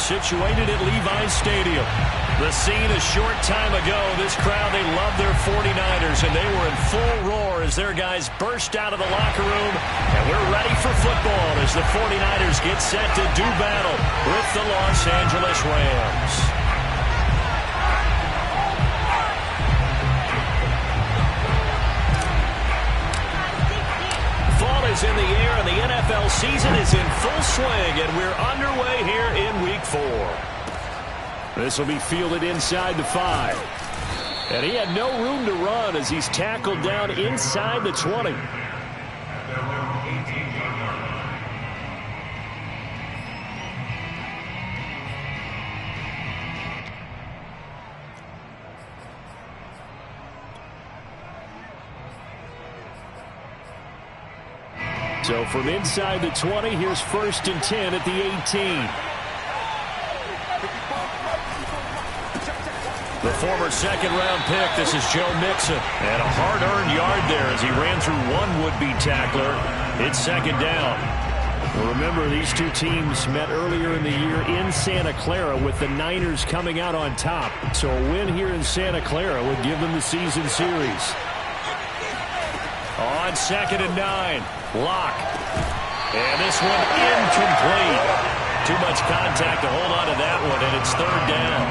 situated at Levi's Stadium. The scene a short time ago. This crowd, they love their 49ers, and they were in full roar as their guys burst out of the locker room. And we're ready for football as the 49ers get set to do battle with the Los Angeles Rams. Fall is in the air, and the NFL season is in full swing, and we're underway here in Week 4. This will be fielded inside the 5. And he had no room to run as he's tackled down inside the 20. So from inside the 20, here's 1st and 10 at the 18. The former second-round pick, this is Joe Mixon. And a hard-earned yard there as he ran through one would-be tackler. It's 2nd down. Well, remember, these two teams met earlier in the year in Santa Clara with the Niners coming out on top. So a win here in Santa Clara would give them the season series. On 2nd and 9, Locke. And this one incomplete. Too much contact to hold on to that one, and it's 3rd down.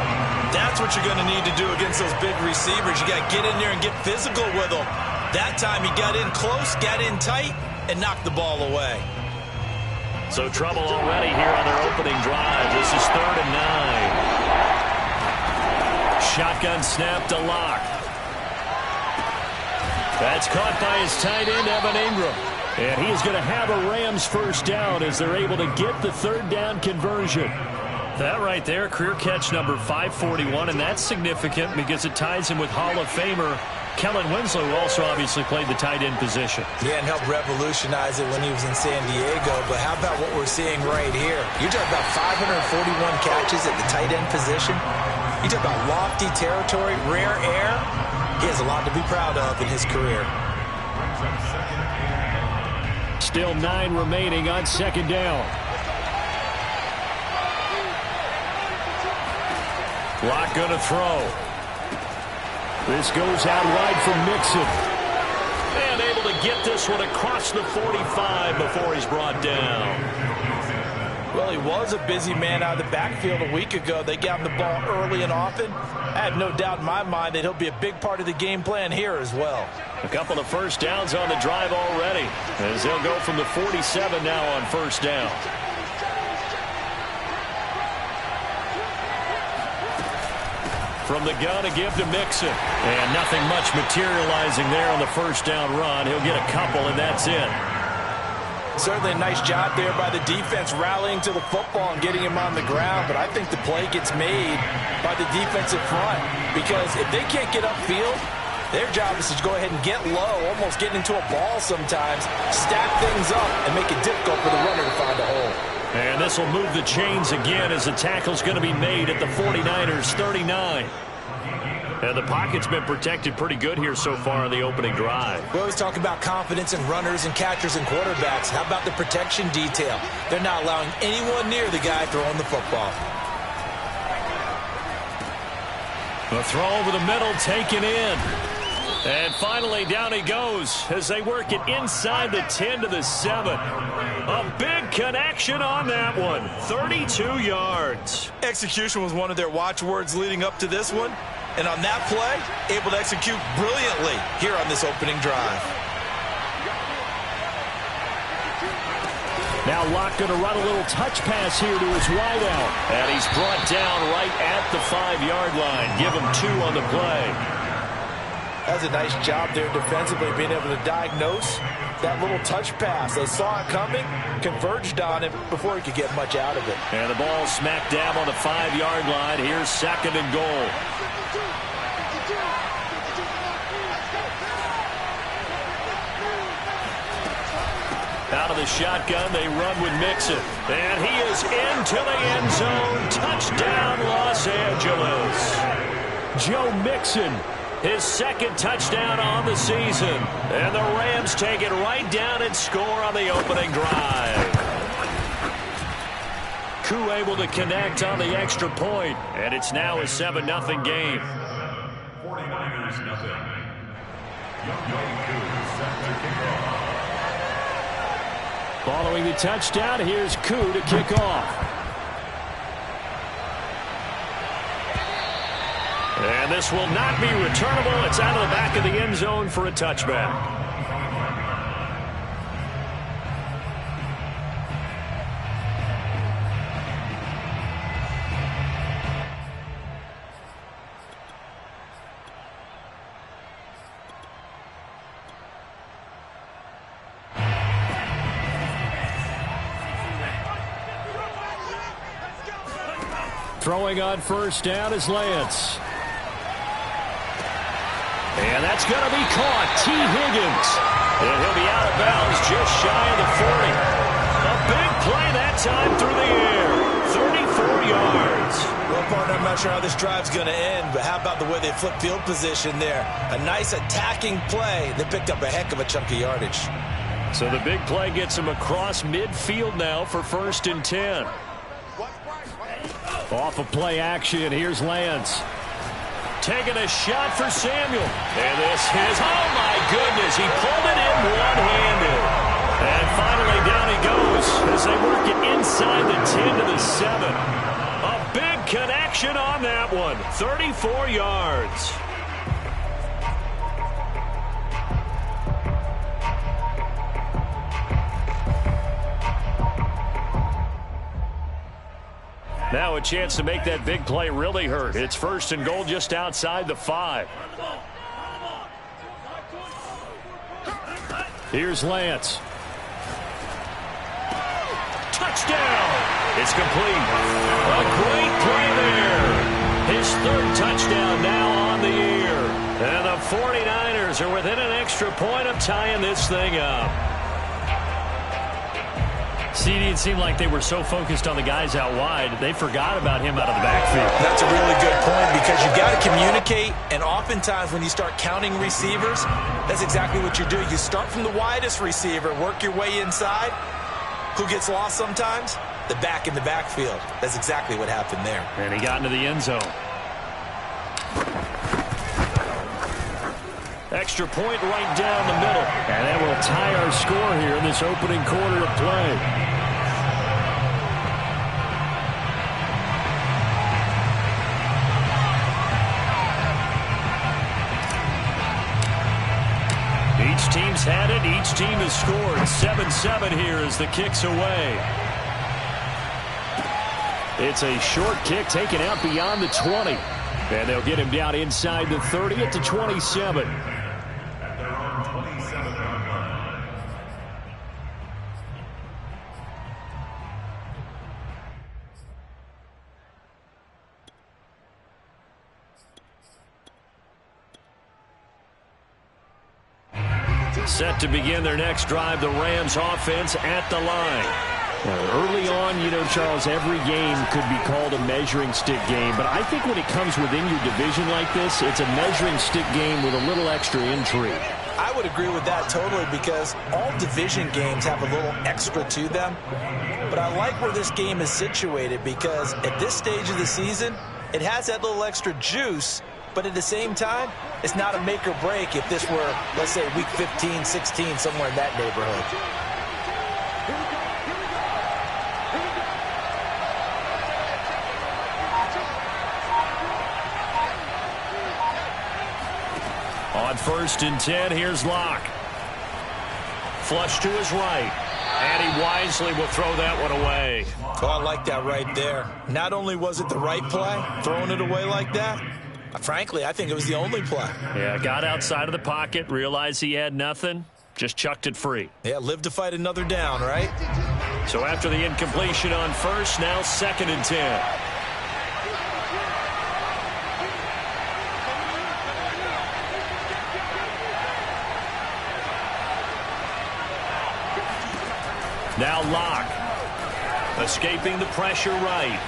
That's what you're going to need to do against those big receivers. You got to get in there and get physical with them. That time he got in close, got in tight, and knocked the ball away. So trouble already here on their opening drive. This is 3rd and 9. Shotgun snap to Locke. That's caught by his tight end, Evan Ingram. And he is going to have a Rams 1st down as they're able to get the 3rd down conversion. That right there, career catch number 541, and that's significant because it ties him with Hall of Famer Kellen Winslow, who also obviously played the tight end position. Yeah, and helped revolutionize it when he was in San Diego. But how about what we're seeing right here? You're talking about 541 catches at the tight end position. You talk about lofty territory, rare air. He has a lot to be proud of in his career. Still 9 remaining on 2nd down. Locke going to throw. This goes out wide for Mixon. And able to get this one across the 45 before he's brought down. Well, he was a busy man out of the backfield a week ago. They got him the ball early and often. I have no doubt in my mind that he'll be a big part of the game plan here as well. A couple of 1st downs on the drive already, as they'll go from the 47 now on 1st down. From the gun to give to Mixon. And nothing much materializing there on the 1st down run. He'll get a couple, and that's it. Certainly a nice job there by the defense rallying to the football and getting him on the ground. But I think the play gets made by the defensive front. Because if they can't get upfield, their job is to go ahead and get low, almost get into a ball sometimes, stack things up, and make it difficult for the runner to find a hole. And this will move the chains again as the tackle's going to be made at the 49ers 39. And the pocket's been protected pretty good here so far in the opening drive. We always talk about confidence in runners and catchers and quarterbacks. How about the protection detail? They're not allowing anyone near the guy throwing the football. The throw over the middle taken in. And finally down he goes as they work it inside the 10 to the 7. A big connection on that one. 32 yards. Execution was one of their watchwords leading up to this one. And on that play, able to execute brilliantly here on this opening drive. Now Locke going to run a little touch pass here to his wideout. And he's brought down right at the 5-yard line. Give him 2 on the play. That's a nice job there defensively, being able to diagnose that little touch pass. They saw it coming, converged on it before he could get much out of it. And the ball smack dab on the 5-yard line. Here's 2nd and goal. Out of the shotgun, they run with Mixon. And he is into the end zone. Touchdown, Los Angeles. Joe Mixon, his 2nd touchdown on the season. And the Rams take it right down and score on the opening drive. Koo able to connect on the extra point, and it's now a 7-0 game. 49ers nothing. Young Koo set to kick off. Following the touchdown, here's Koo to kick off. And this will not be returnable. It's out of the back of the end zone for a touchback. Throwing on first down is Lance. And that's going to be caught. T. Higgins. And he'll be out of bounds just shy of the 40. A big play that time through the air. 34 yards. Well, partner, I'm not sure how this drive's going to end, but how about the way they flip field position there? A nice attacking play. They picked up a heck of a chunk of yardage. So the big play gets him across midfield now for 1st and 10. Off of play action, here's Lance. Taking a shot for Samuel. And this is, oh my goodness, he pulled it in one-handed. And finally down he goes as they work it inside the 10 to the 7. A big connection on that one. 34 yards. Now a chance to make that big play really hurt. It's 1st and goal just outside the 5. Here's Lance. Touchdown! It's complete. A great play there. His 3rd touchdown now on the year. And the 49ers are within an extra point of tying this thing up. CD, it seemed like they were so focused on the guys out wide, they forgot about him out of the backfield. That's a really good point because you've got to communicate, and oftentimes when you start counting receivers, that's exactly what you do. You start from the widest receiver, work your way inside. Who gets lost sometimes? The back in the backfield. That's exactly what happened there. And he got into the end zone. Extra point right down the middle. And that will tie our score here in this opening quarter of play. Each team's had it. Each team has scored. 7-7 here as the kick's away. It's a short kick taken out beyond the 20. And they'll get him down inside the 30 at the 27. Set to begin their next drive, the Rams offense at the line. Early on, you know, Charles, every game could be called a measuring stick game. But I think when it comes within your division like this, it's a measuring stick game with a little extra intrigue. I would agree with that totally because all division games have a little extra to them. But I like where this game is situated because at this stage of the season, it has that little extra juice. But at the same time, it's not a make or break if this were, let's say, week 15, 16, somewhere in that neighborhood. On 1st and 10, here's Locke. Flush to his right. And he wisely will throw that one away. Oh, I like that right there. Not only was it the right play, throwing it away like that, frankly, I think it was the only play. Yeah, got outside of the pocket, realized he had nothing, just chucked it free. Yeah, live to fight another down, right? So after the incompletion on 1st, now 2nd and 10. Now Locke, escaping the pressure right.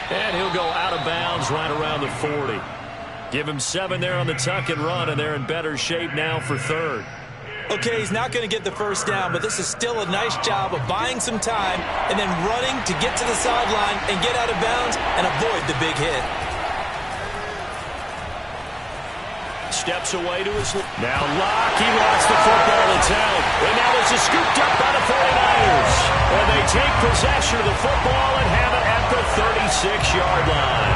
And he'll go out of bounds right around the 40. Give him 7 there on the tuck and run, and they're in better shape now for 3rd. Okay, he's not going to get the first down, but this is still a nice job of buying some time and then running to get to the sideline and get out of bounds and avoid the big hit. Steps away to his left. Now Locke, he lost the football. It's out. And now it's just scooped up by the 49ers. And they take possession of the football and have it at the 36-yard line.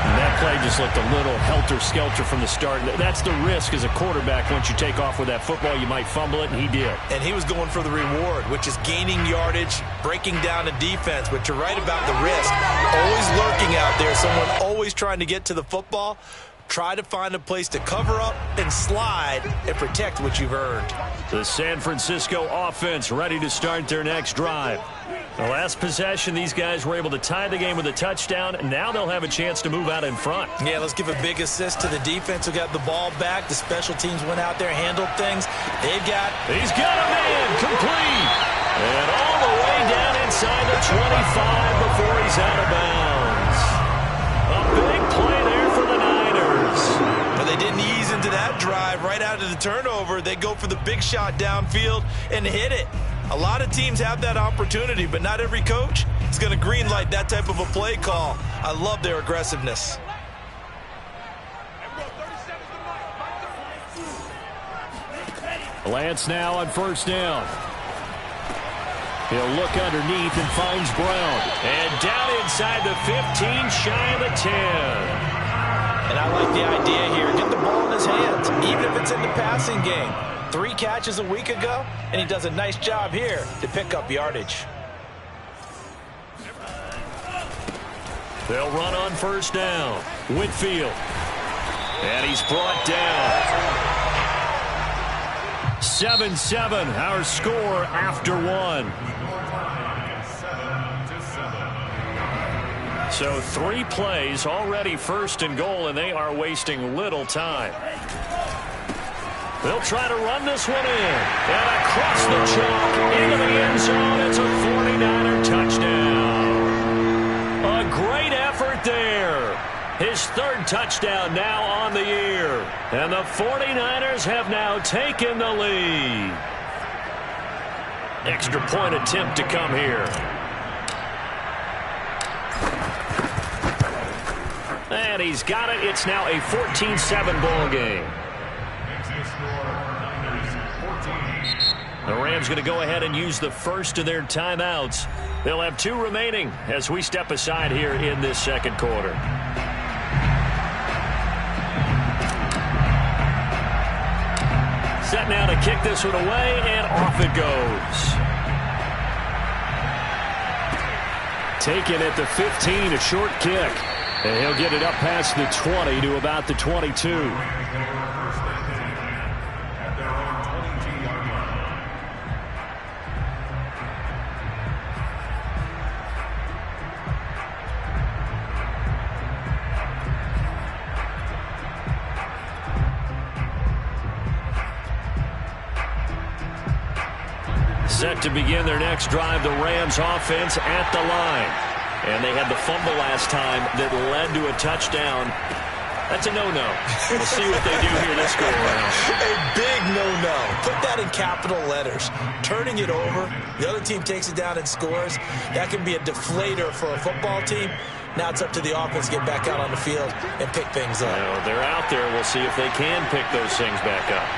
And that play just looked a little helter-skelter from the start. That's the risk as a quarterback. Once you take off with that football, you might fumble it, and he did. And he was going for the reward, which is gaining yardage, breaking down a defense. But you're right about the risk. Always lurking out there, someone always trying to get to the football. Try to find a place to cover up and slide and protect what you've earned. The San Francisco offense ready to start their next drive. The last possession, these guys were able to tie the game with a touchdown. Now they'll have a chance to move out in front. Yeah, let's give a big assist to the defense who got the ball back. The special teams went out there, handled things. He's got a man complete. And all the way down inside the 25 before he's out of bounds. A big play there for the Niners. But they didn't ease into that drive right out of the turnover. They go for the big shot downfield and hit it. A lot of teams have that opportunity, but not every coach is going to green light that type of a play call. I love their aggressiveness. Lance now on first down. He'll look underneath and finds Brown. And down inside the 15, shy of the 10. And I like the idea here. Get the ball in his hands, even if it's in the passing game. 3 catches a week ago, and he does a nice job here to pick up yardage. They'll run on first down. Whitfield. And he's brought down. 7-7, our score after 1. So 3 plays, already first and goal, and they are wasting little time. They'll try to run this one in. And across the chalk into the end zone. It's a 49er touchdown. A great effort there. His 3rd touchdown now on the year. And the 49ers have now taken the lead. Extra point attempt to come here. And he's got it. It's now a 14-7 ball game. The Rams going to go ahead and use the first of their timeouts. They'll have 2 remaining as we step aside here in this second quarter. Set now to kick this one away, and off it goes. Taken at the 15, a short kick. And he'll get it up past the 20 to about the 22. Set to begin their next drive, the Rams offense at the line. And they had the fumble last time that led to a touchdown. That's a no-no. We'll see what they do here this go around. A big no-no. Put that in capital letters. Turning it over, the other team takes it down and scores. That can be a deflator for a football team. Now it's up to the offense to get back out on the field and pick things up. Well, they're out there. We'll see if they can pick those things back up.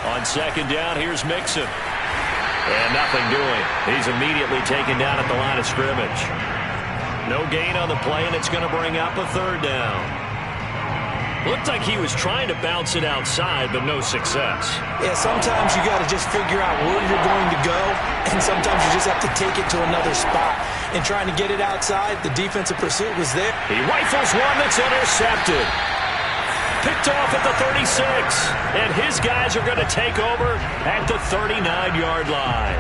On second down, here's Mixon. And nothing doing. He's immediately taken down at the line of scrimmage. No gain on the play, and it's going to bring up a 3rd down. Looked like he was trying to bounce it outside, but no success. Yeah, sometimes you got to just figure out where you're going to go, and sometimes you just have to take it to another spot. And trying to get it outside, the defensive pursuit was there. He rifles one that's intercepted. Picked off at the 36, and his guys are going to take over at the 39-yard line.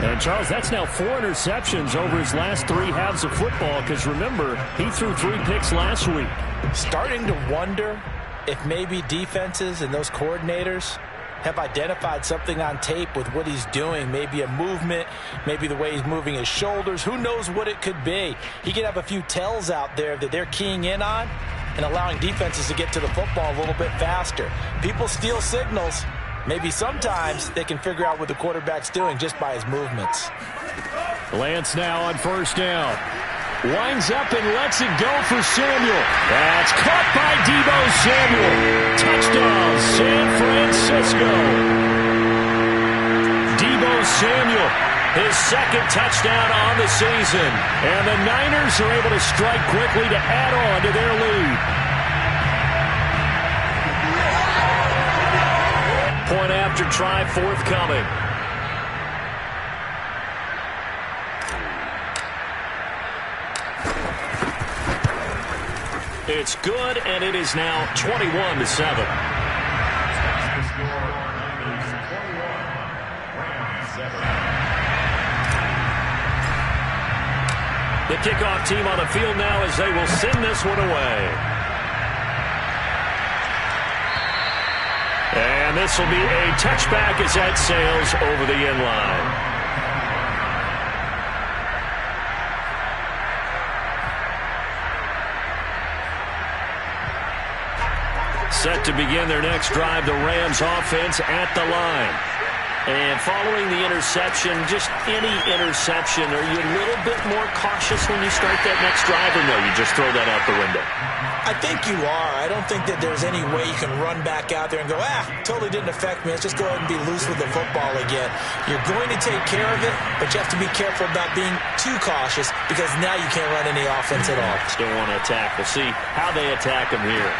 And, Charles, that's now 4 interceptions over his last 3 halves of football because, remember, he threw 3 picks last week. Starting to wonder if maybe defenses and those coordinators have identified something on tape with what he's doing. Maybe a movement, maybe the way he's moving his shoulders. Who knows what it could be? He could have a few tells out there that they're keying in on and allowing defenses to get to the football a little bit faster. People steal signals. Maybe sometimes they can figure out what the quarterback's doing just by his movements. Lance now on first down. Winds up and lets it go for Samuel. That's caught by Deebo Samuel. Touchdown, San Francisco. Deebo Samuel, his second touchdown on the season. And the Niners are able to strike quickly to add on to their lead. Point after try forthcoming. It's good, and it is now 21-7. The kickoff team on the field now as they will send this one away. And this will be a touchback as that sails over the end line. Set to begin their next drive, the Rams offense at the line. And following the interception, just any interception, are you a little bit more cautious when you start that next drive, or no, you just throw that out the window? I think you are. I don't think that there's any way you can run back out there and go, totally didn't affect me. Let's just go ahead and be loose with the football again. You're going to take care of it, but you have to be careful about being too cautious because now you can't run any offense at all. Still want to attack. We'll see how they attack him here.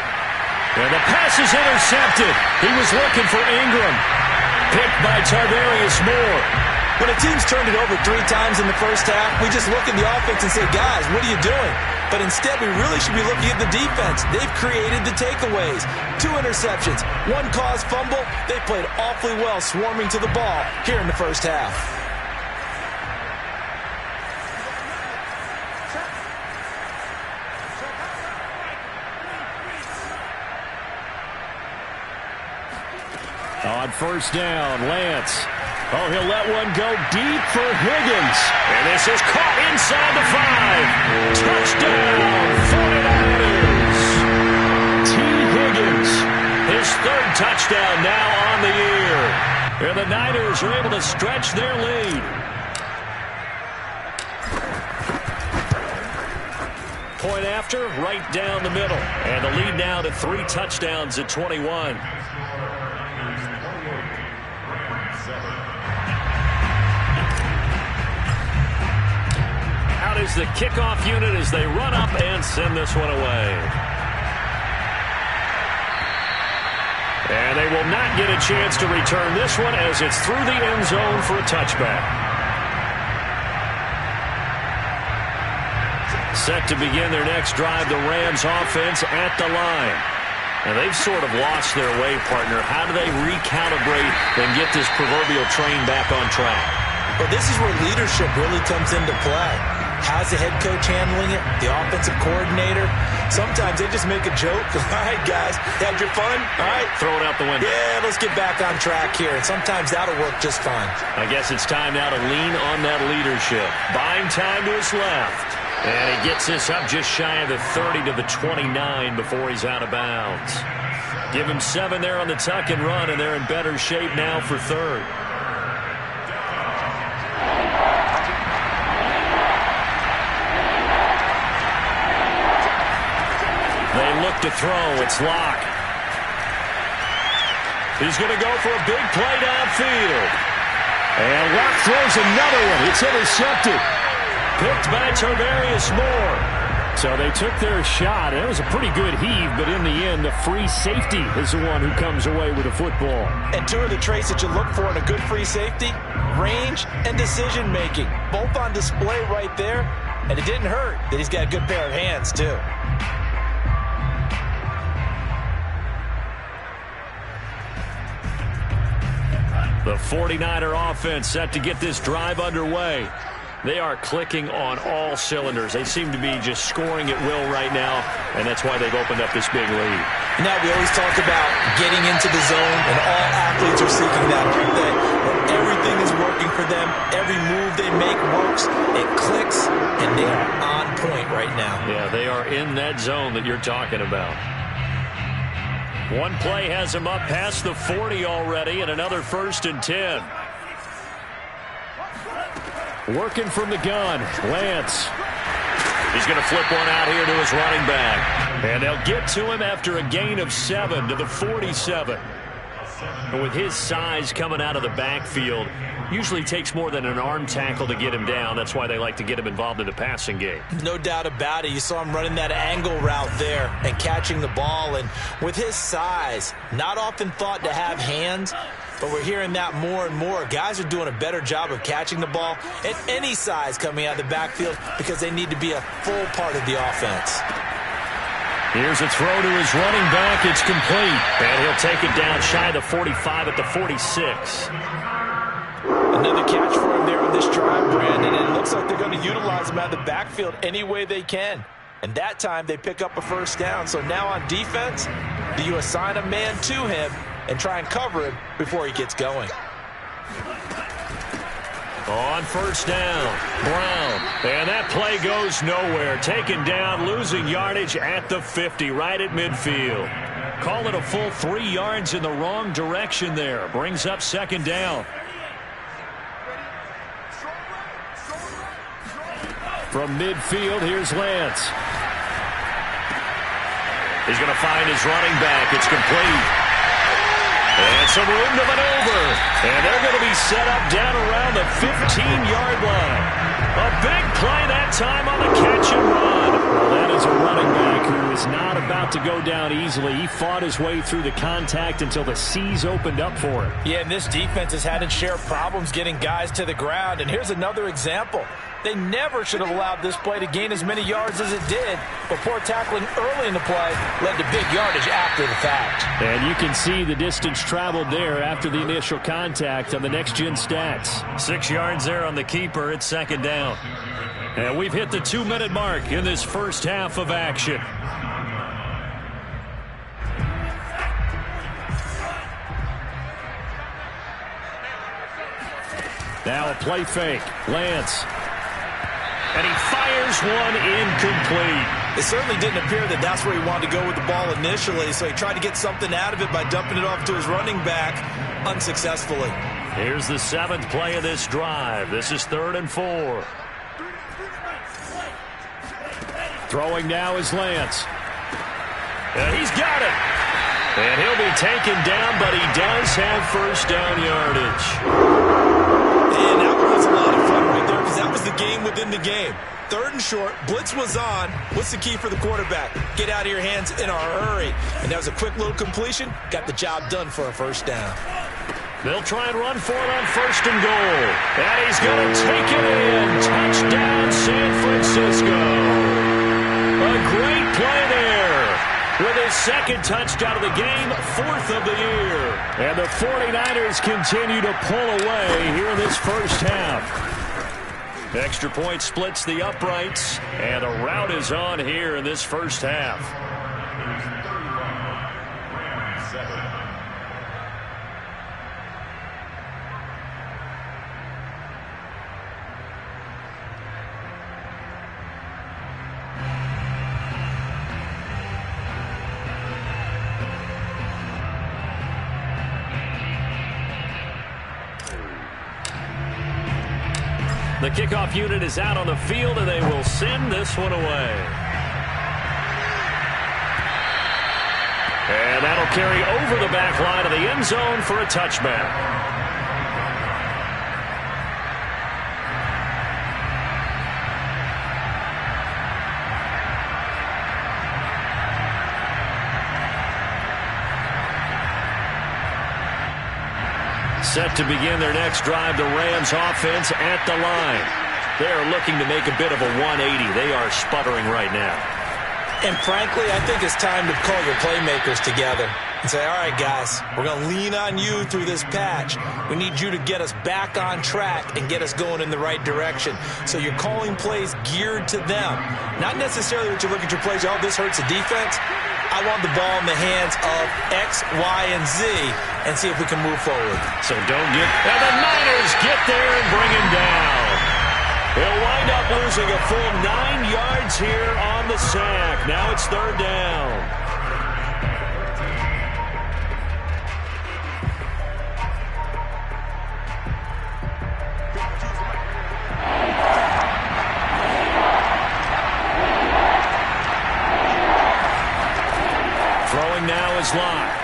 And the pass is intercepted. He was looking for Ingram. Picked by Tarvarius Moore. When a team's turned it over 3 times in the first half, we just look at the offense and say, guys, what are you doing? But instead, we really should be looking at the defense. They've created the takeaways. 2 interceptions, 1 caused fumble. They played awfully well swarming to the ball here in the first half. On first down, Lance. Oh, he'll let one go deep for Higgins. And this is caught inside the 5. Touchdown, 49ers. T. Higgins, his 3rd touchdown now on the year. And the Niners are able to stretch their lead. Point after, right down the middle. And the lead now to 3 touchdowns at 21. Out is the kickoff unit as they run up and send this one away. And they will not get a chance to return this one as it's through the end zone for a touchback. Set to begin their next drive, the Rams offense at the line. And they've sort of lost their way, partner. How do they recalibrate and get this proverbial train back on track? Well, this is where leadership really comes into play. How's the head coach handling it? The offensive coordinator? Sometimes they just make a joke. All right, guys, had your fun? All right. Throw it out the window. Yeah, let's get back on track here. And sometimes that'll work just fine. I guess it's time now to lean on that leadership. Buying time to his left. And he gets this up just shy of the 30 to the 29 before he's out of bounds. Give him 7 there on the tuck and run, and they're in better shape now for 3rd. They look to throw. It's Locke. He's going to go for a big play downfield. And Locke throws another one. It's intercepted. Picked by Tarvarius Moore. So they took their shot. It was a pretty good heave, but in the end, the free safety is the one who comes away with the football. And 2 of the traits that you look for in a good free safety, range and decision-making. Both on display right there. And it didn't hurt that he's got a good pair of hands, too. The 49er offense set to get this drive underway. They are clicking on all cylinders. They seem to be just scoring at will right now, and that's why they've opened up this big lead. Now, we always talk about getting into the zone, and all athletes athletes are seeking that, aren't they? Where everything is working for them. Every move they make works. It clicks, and they are on point right now. Yeah, they are in that zone that you're talking about. One play has them up past the 40 already, and another 1st and 10. Working from the gun, Lance. He's going to flip one out here to his running back. And they'll get to him after a gain of 7 to the 47. And with his size coming out of the backfield, usually takes more than an arm tackle to get him down. That's why they like to get him involved in the passing game. No doubt about it. You saw him running that angle route there and catching the ball. And with his size, not often thought to have hands, but we're hearing that more and more. Guys are doing a better job of catching the ball at any size coming out of the backfield because they need to be a full part of the offense. Here's a throw to his running back. It's complete. And he'll take it down shy of the 45 at the 46. Another catch for him there on this drive, Brandon. And it looks like they're going to utilize him out of the backfield any way they can. And that time they pick up a 1st down. So now on defense, do you assign a man to him and try and cover him before he gets going? On 1st down, Brown. And that play goes nowhere. Taken down, losing yardage at the 50, right at midfield. Call it a full 3 yards in the wrong direction there. Brings up 2nd down. From midfield, here's Lance. He's going to find his running back. It's complete. And some room to maneuver. And they're going to be set up down around the 15-yard line. A big play that time on the catch and run. Well, that is a running back who is not about to go down easily. He fought his way through the contact until the C's opened up for him. Yeah, and this defense has had its share of problems getting guys to the ground. And here's another example. They never should have allowed this play to gain as many yards as it did, but poor tackling early in the play led to big yardage after the fact. And you can see the distance traveled there after the initial contact on the next-gen stats. 6 yards there on the keeper. It's 2nd down. And we've hit the 2-minute mark in this first half of action. Now a play fake. Lance. And he fires one incomplete. It certainly didn't appear that that's where he wanted to go with the ball initially, so he tried to get something out of it by dumping it off to his running back unsuccessfully. Here's the 7th play of this drive. This is 3rd and 4. Throwing now is Lance. And he's got it. And he'll be taken down, but he does have 1st down yardage. And that was a lot of fun right there because that was the game within the game. 3rd and short, blitz was on. What's the key for the quarterback? Get out of your hands in a hurry. And that was a quick little completion. Got the job done for a 1st down. They'll try and run for it on 1st and goal. And he's going to take it in. Touchdown, San Francisco. A great play there. With his 2nd touchdown of the game, 4th of the year. And the 49ers continue to pull away here in this first half. Extra point splits the uprights, and a rout is on here in this first half. The kickoff unit is out on the field, and they will send this one away. And that'll carry over the back line of the end zone for a touchback. Set to begin their next drive, the Rams offense at the line. They are looking to make a bit of a 180. They are sputtering right now. And frankly, I think it's time to call your playmakers together and say, all right, guys, we're going to lean on you through this patch. We need you to get us back on track and get us going in the right direction. So you're calling plays geared to them. Not necessarily that you look at your plays, oh, this hurts the defense. I want the ball in the hands of X, Y, and Z and see if we can move forward. So don't get... And the Niners get there and bring him down. He'll wind up losing a full 9 yards here on the sack. Now it's third down. Throwing now is Locke.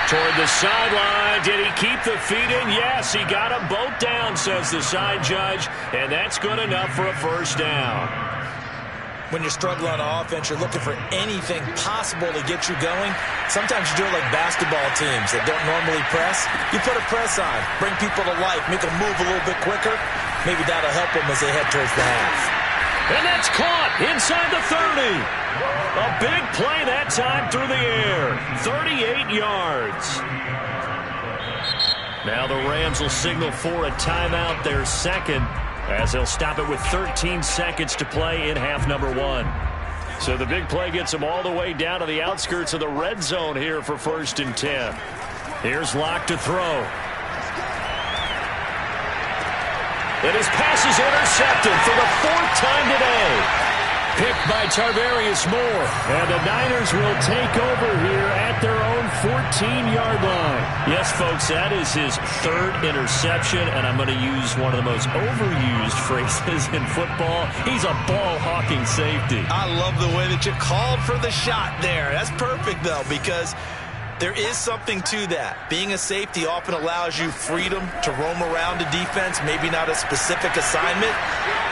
Toward the sideline. Did he keep the feet in? Yes, he got them both down, says the side judge. And that's good enough for a first down. When you're struggling on offense, you're looking for anything possible to get you going. Sometimes you do it like basketball teams that don't normally press. You put a press on, bring people to life, make them move a little bit quicker. Maybe that'll help them as they head towards the half. And that's caught inside the 30. A big play that time through the air. 38 yards. Now the Rams will signal for a timeout, their second, as they'll stop it with 13 seconds to play in half number 1. So the big play gets them all the way down to the outskirts of the red zone here for 1st and 10. Here's Locke to throw. And his pass is intercepted for the 4th time today. Picked by Tarvarius Moore. And the Niners will take over here at their own 14-yard line. Yes, folks, that is his 3rd interception, and I'm going to use one of the most overused phrases in football. He's a ball-hawking safety. I love the way that you called for the shot there. That's perfect, though, because there is something to that. Being a safety often allows you freedom to roam around the defense, maybe not a specific assignment.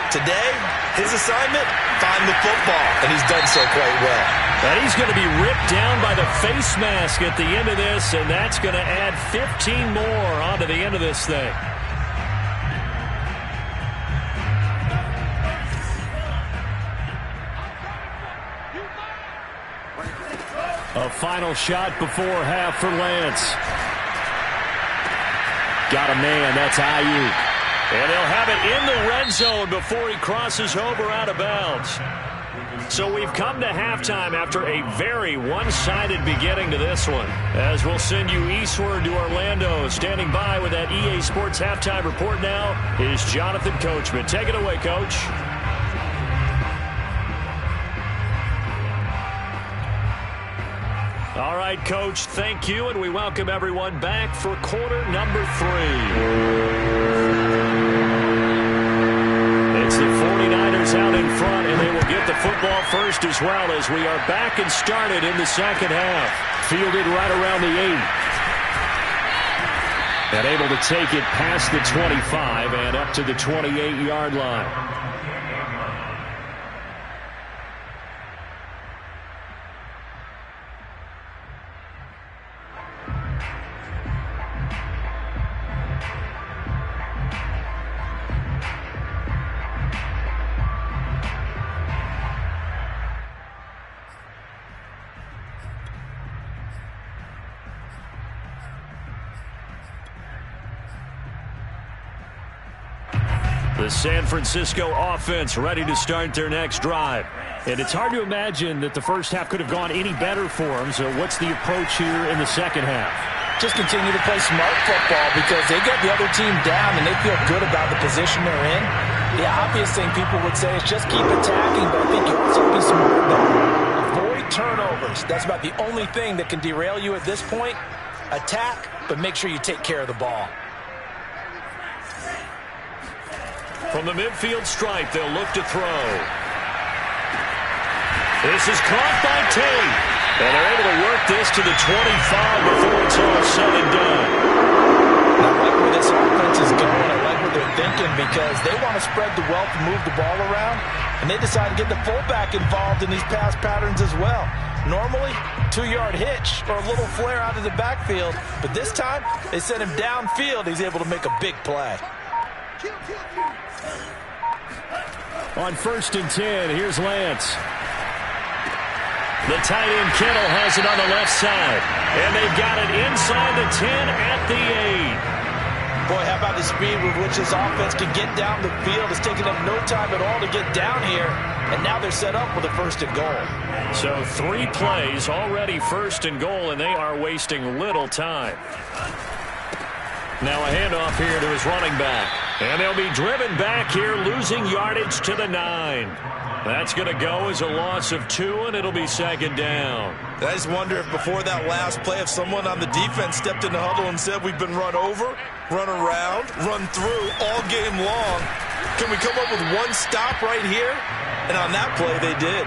Today, his assignment, find the football, and he's done so quite well. And he's going to be ripped down by the face mask at the end of this, and that's going to add 15 more onto the end of this thing. A final shot before half for Lance. Got a man, that's Ayuk. And they'll have it in the red zone before he crosses over out of bounds. So we've come to halftime after a very one-sided beginning to this one. As we'll send you eastward to Orlando. Standing by with that EA Sports halftime report now is Jonathan Coachman. Take it away, Coach. All right, Coach, thank you, and we welcome everyone back for quarter number 3. It's the 49ers out in front, and they will get the football first as well as we are back and started in the second half. Fielded right around the 8. And able to take it past the 25 and up to the 28-yard line. The San Francisco offense ready to start their next drive. And it's hard to imagine that the first half could have gone any better for them. So what's the approach here in the second half? Just continue to play smart football because they got the other team down and they feel good about the position they're in. The obvious thing people would say is just keep attacking, but I think you also be smart though. Avoid turnovers. That's about the only thing that can derail you at this point. Attack, but make sure you take care of the ball. From the midfield stripe, they'll look to throw. This is caught by Tate. And they're able to work this to the 25 before it's all said and done. I like where this offense is going. I like what they're thinking because they want to spread the wealth and move the ball around. And they decide to get the fullback involved in these pass patterns as well. Normally, 2-yard hitch or a little flare out of the backfield. But this time, they send him downfield. He's able to make a big play. On 1st and 10, here's Lance. The tight end Kittle has it on the left side. And they've got it inside the 10 at the 8. Boy, how about the speed with which this offense can get down the field? It's taking them no time at all to get down here. And now they're set up with a 1st and goal. So 3 plays, already 1st and goal, and they are wasting little time. Now a handoff here to his running back. And they'll be driven back here, losing yardage to the 9. That's going to go as a loss of 2, and it'll be 2nd down. I just wonder if before that last play, if someone on the defense stepped in the huddle and said, we've been run over, run around, run through all game long. Can we come up with one stop right here? And on that play, they did.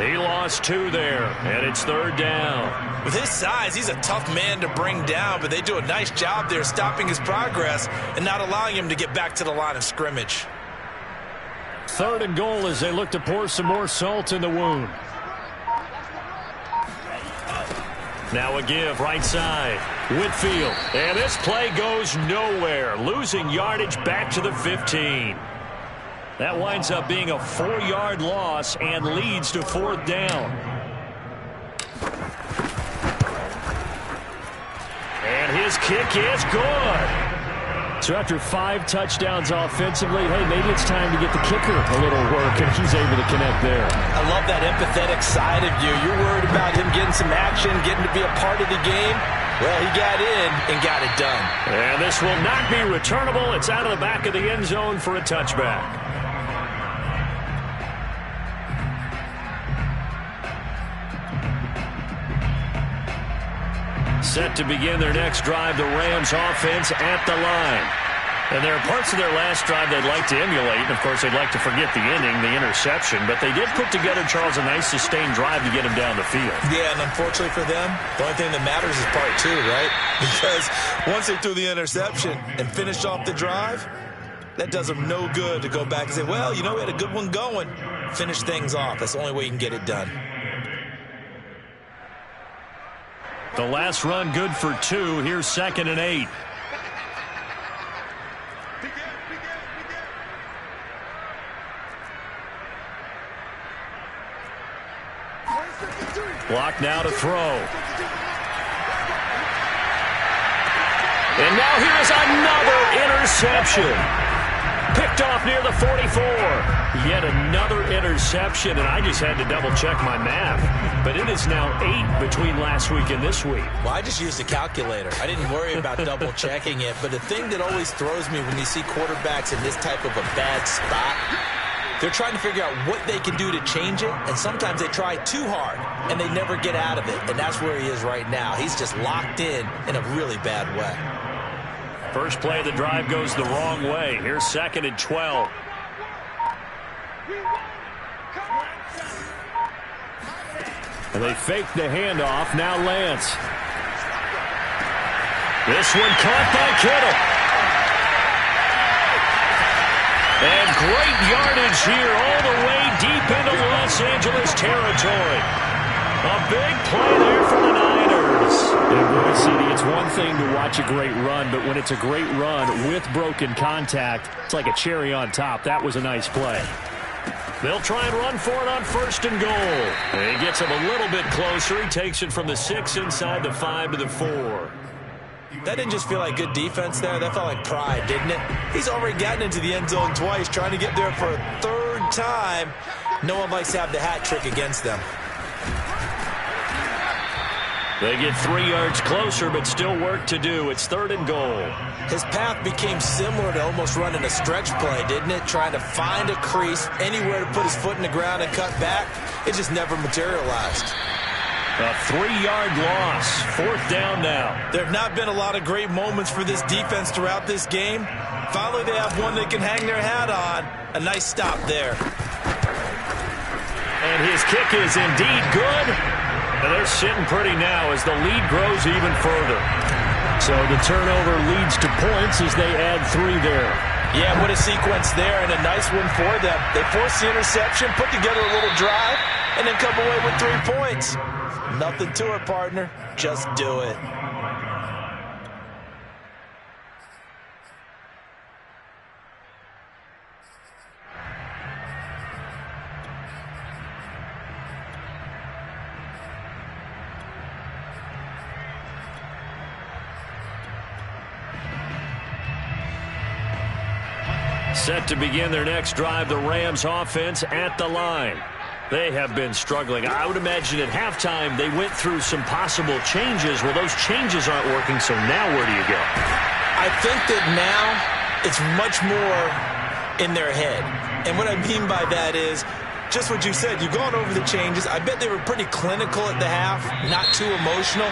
He lost 2 there, and it's 3rd down. With his size, he's a tough man to bring down, but they do a nice job there stopping his progress and not allowing him to get back to the line of scrimmage. 3rd and goal as they look to pour some more salt in the wound. Now a give right side. Whitfield. And this play goes nowhere. Losing yardage back to the 15. That winds up being a 4-yard loss and leads to 4th down. And his kick is good. So after 5 touchdowns offensively, hey, maybe it's time to get the kicker a little work, and he's able to connect there. I love that empathetic side of you. You're worried about him getting some action, getting to be a part of the game. Well, he got in and got it done. And this will not be returnable. It's out of the back of the end zone for a touchback. Set to begin their next drive, the Rams offense at the line. And there are parts of their last drive they'd like to emulate. And, of course, they'd like to forget the ending, the interception. But they did put together, Charles, a nice sustained drive to get him down the field. Yeah, and unfortunately for them, the only thing that matters is part 2, right? Because once they threw the interception and finished off the drive, that does them no good to go back and say, well, you know, we had a good one going. Finish things off. That's the only way you can get it done. The last run good for 2. Here's 2nd and 8. Block now to throw. And now here's another interception. Picked off near the 44. Yet another interception, and I just had to double-check my math. But it is now 8 between last week and this week. Well, I just used a calculator. I didn't worry about double-checking it. But the thing that always throws me when you see quarterbacks in this type of a bad spot, they're trying to figure out what they can do to change it, and sometimes they try too hard, and they never get out of it. And that's where he is right now. He's just locked in a really bad way. First play of the drive goes the wrong way. Here's 2nd and 12. And they fake the handoff. Now Lance. This one caught by Kittle. And great yardage here all the way deep into Los Angeles territory. A big play there for the Niners. And boy, CD, it's one thing to watch a great run, but when it's a great run with broken contact, it's like a cherry on top. That was a nice play. They'll try and run for it on 1st and goal. And he gets him a little bit closer. He takes it from the 6 inside the 5 to the 4. That didn't just feel like good defense there. That felt like pride, didn't it? He's already gotten into the end zone twice, trying to get there for a 3rd time. No one likes to have the hat trick against them. They get 3 yards closer, but still work to do. It's 3rd and goal. His path became similar to almost running a stretch play, didn't it? Trying to find a crease, anywhere to put his foot in the ground and cut back. It just never materialized. A 3-yard loss. 4th down now. There have not been a lot of great moments for this defense throughout this game. Finally, they have one they can hang their hat on. A nice stop there. And his kick is indeed good. And they're sitting pretty now as the lead grows even further. So the turnover leads to points as they add 3 there. Yeah, what a sequence there, and a nice one for them. They force the interception, put together a little drive, and then come away with 3 points. Nothing to it, partner. Just do it. Set to begin their next drive, the Rams offense at the line. They have been struggling. I would imagine at halftime they went through some possible changes. Well, those changes aren't working, so now where do you go? I think that now it's much more in their head. And what I mean by that is just what you said. You've gone over the changes. I bet they were pretty clinical at the half, not too emotional.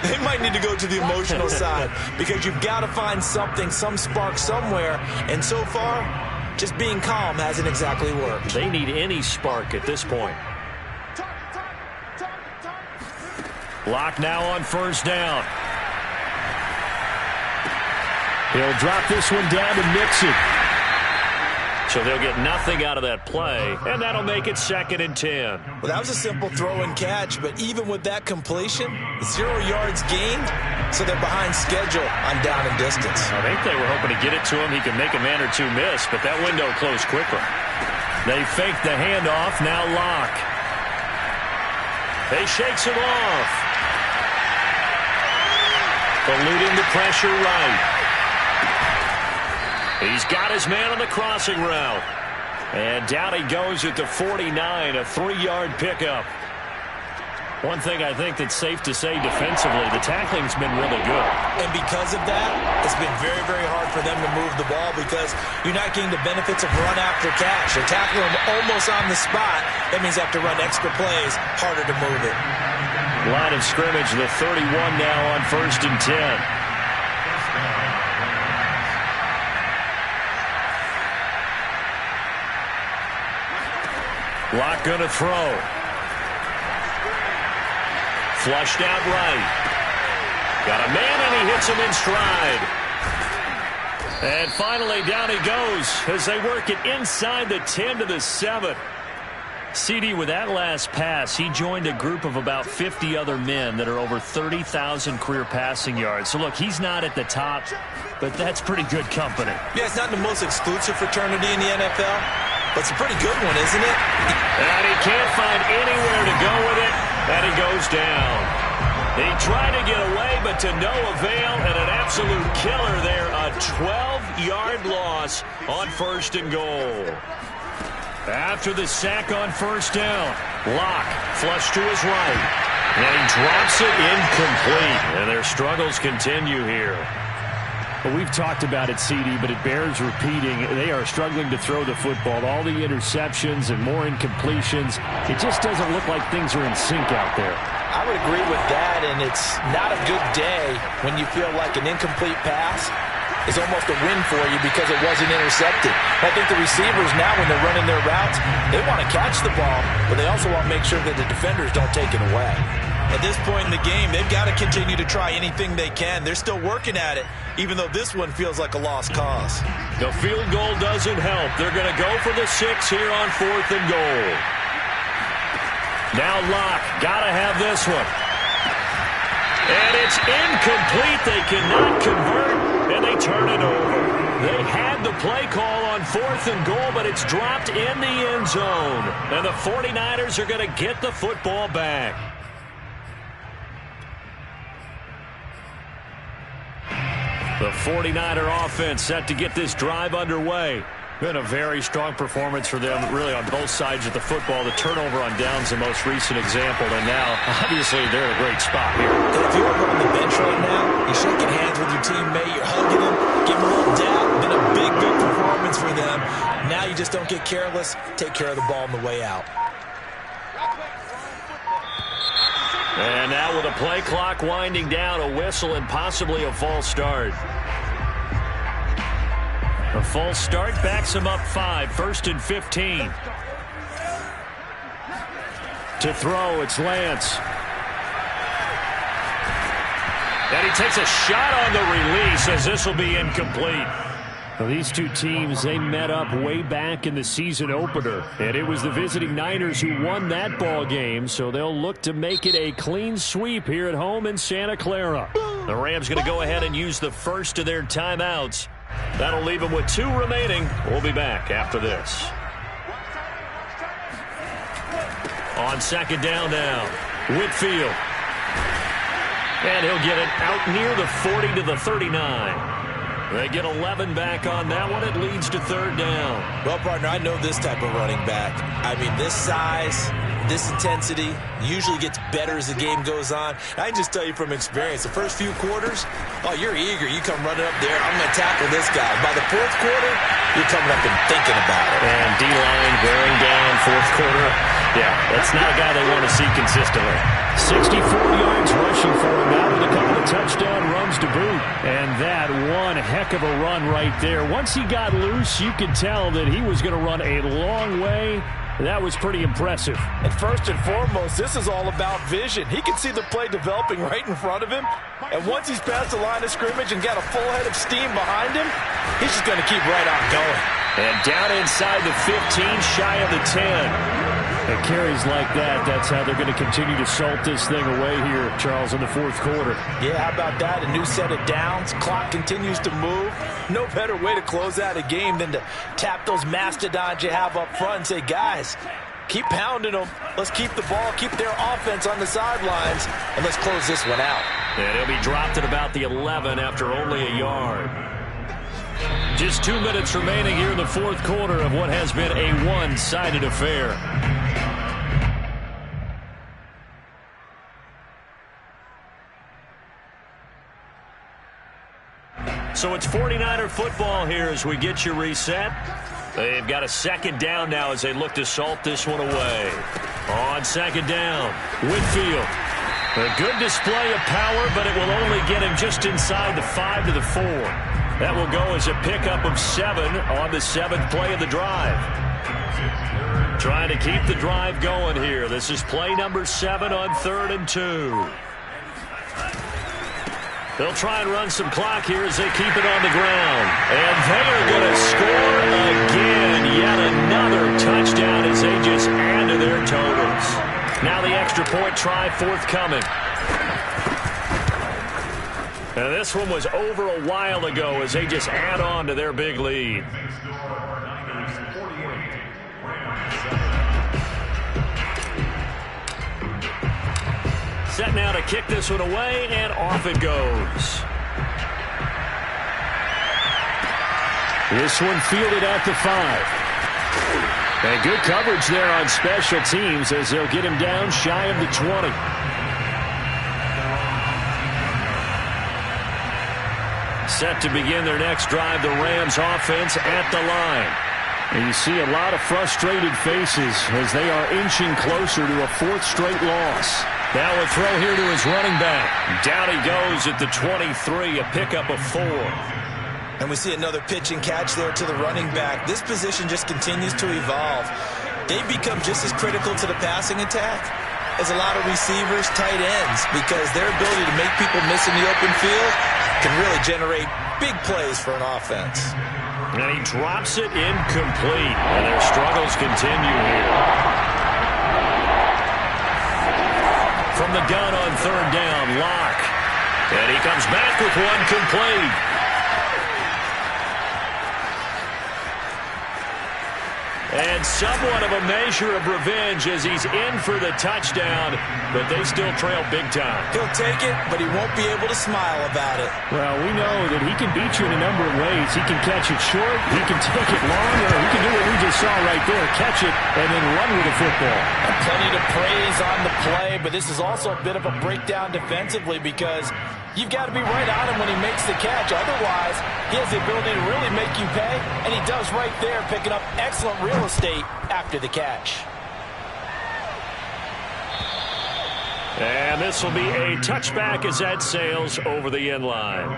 They might need to go to the emotional side because you've got to find something, some spark somewhere. And so far, just being calm hasn't exactly worked. They need any spark at this point. Locke now on first down. He'll drop this one down to Mixon. So they'll get nothing out of that play, and that'll make it 2nd and 10. Well, that was a simple throw and catch, but even with that completion, 0 yards gained, so they're behind schedule on down and distance. I think they were hoping to get it to him. He could make a man or two miss, but that window closed quickly. They fake the handoff, now Locke. They shakes him off. Eluding the pressure right. He's got his man on the crossing route. And down he goes at the 49, a 3-yard pickup. One thing I think that's safe to say defensively, the tackling's been really good. And because of that, it's been very, very hard for them to move the ball because you're not getting the benefits of run after catch. They're tackling them almost on the spot. That means they have to run extra plays, harder to move it. Line of scrimmage, the 31 now on 1st and 10. Locke gonna throw. Flushed out right. Got a man and he hits him in stride. And finally down he goes as they work it inside the 10 to the 7. CD, with that last pass, he joined a group of about 50 other men that are over 30,000 career passing yards. So look, he's not at the top, but that's pretty good company. Yeah, it's not the most exclusive fraternity in the NFL, but it's a pretty good one, isn't it? And he can't find anywhere to go with it, and he goes down. He tried to get away, but to no avail, and an absolute killer there, a 12-yard loss on 1st and goal. After the sack on 1st down, Locke flush to his right, and he drops it incomplete, and their struggles continue here. Well, we've talked about it, CD, but it bears repeating. They are struggling to throw the football. All the interceptions and more incompletions. It just doesn't look like things are in sync out there. I would agree with that, and it's not a good day when you feel like an incomplete pass is almost a win for you because it wasn't intercepted. I think the receivers now, when they're running their routes, they want to catch the ball, but they also want to make sure that the defenders don't take it away. At this point in the game, they've got to continue to try anything they can. They're still working at it, even though this one feels like a lost cause. The field goal doesn't help. They're going to go for the 6 here on 4th and goal. Now Locke, got to have this one. And it's incomplete. They cannot convert, and they turn it over. They had the play call on 4th and goal, but it's dropped in the end zone. And the 49ers are going to get the football back. The 49er offense set to get this drive underway. Been a very strong performance for them, really, on both sides of the football. The turnover on downs, the most recent example, and now, obviously, they're in a great spot here. And if you're on the bench right now, you're shaking hands with your teammate, you're hugging him, giving him a little dab. Been a big, big performance for them. Now you just don't get careless. Take care of the ball on the way out. And now with a play clock winding down, a whistle and possibly a false start. A false start backs him up 5, 1st and 15. To throw, it's Lance. And he takes a shot on the release as this will be incomplete. Well, these two teams, they met up way back in the season opener, and it was the visiting Niners who won that ball game, so they'll look to make it a clean sweep here at home in Santa Clara. The Rams going to go ahead and use the first of their timeouts. That'll leave them with 2 remaining. We'll be back after this. On 2nd down now, Whitfield. And he'll get it out near the 40 to the 39. They get 11 back on that one. It leads to third down. Well, partner, I know this type of running back. I mean, this size, this intensity usually gets better as the game goes on. I can just tell you from experience, the first few quarters, oh, you're eager. You come running up there, I'm going to tackle this guy. By the fourth quarter, you're coming up and thinking about it. And D-line wearing down fourth quarter. Yeah, that's not a guy they want to see consistently. 64 yards rushing for him now with a couple of touchdown runs to boot. And that one heck of a run right there. Once he got loose, you could tell that he was going to run a long way. That was pretty impressive. And first and foremost, this is all about vision. He can see the play developing right in front of him. And once he's past the line of scrimmage and got a full head of steam behind him, he's just going to keep right on going. And down inside the 15, shy of the 10. And carries like that, that's how they're going to continue to salt this thing away here, Charles, in the fourth quarter. Yeah, how about that? A new set of downs. Clock continues to move. No better way to close out a game than to tap those mastodons you have up front and say, guys, keep pounding them. Let's keep the ball, keep their offense on the sidelines, and let's close this one out. And he'll be dropped at about the 11 after only a yard. Just 2 minutes remaining here in the fourth quarter of what has been a one-sided affair. So it's 49er football here as we get you reset. They've got a second down now as they look to salt this one away. On second down, Whitfield. A good display of power, but it will only get him just inside the 5 to the 4. That will go as a pickup of 7 on the 7th play of the drive. Trying to keep the drive going here. This is play number 7 on 3rd and 2. They'll try and run some clock here as they keep it on the ground. And they are going to score again. Yet another touchdown as they just add to their totals. Now the extra point try forthcoming. And this one was over a while ago as they just add on to their big lead. Set now to kick this one away, and off it goes. This one fielded at the 5. And good coverage there on special teams as they'll get him down shy of the 20. Set to begin their next drive, the Rams offense at the line. And you see a lot of frustrated faces as they are inching closer to a 4th straight loss. Now a throw here to his running back. Down he goes at the 23, a pickup of 4. And we see another pitch and catch there to the running back. This position just continues to evolve. They become just as critical to the passing attack as a lot of receivers, tight ends, because their ability to make people miss in the open field can really generate big plays for an offense. And he drops it incomplete. And their struggles continue here. From the gun on 3rd down, Locke. And he comes back with one complete. And somewhat of a measure of revenge as he's in for the touchdown, but they still trail big time. He'll take it, but he won't be able to smile about it. Well, we know that he can beat you in a number of ways. He can catch it short, he can take it long, or he can do what we just saw right there, catch it and then run with the football. And plenty to praise on the play, but this is also a bit of a breakdown defensively because you've got to be right on him when he makes the catch. Otherwise, he has the ability to really make you pay, and he does right there, picking up excellent real estate after the catch. And this will be a touchback as that sails over the end line.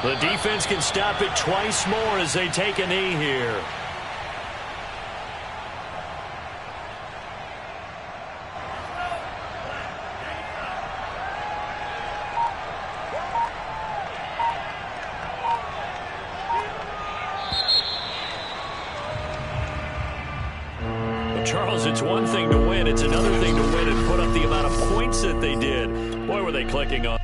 The defense can stop it twice more as they take a knee here. Charles, it's one thing to win. It's another thing to win and put up the amount of points that they did. Boy, were they clicking on.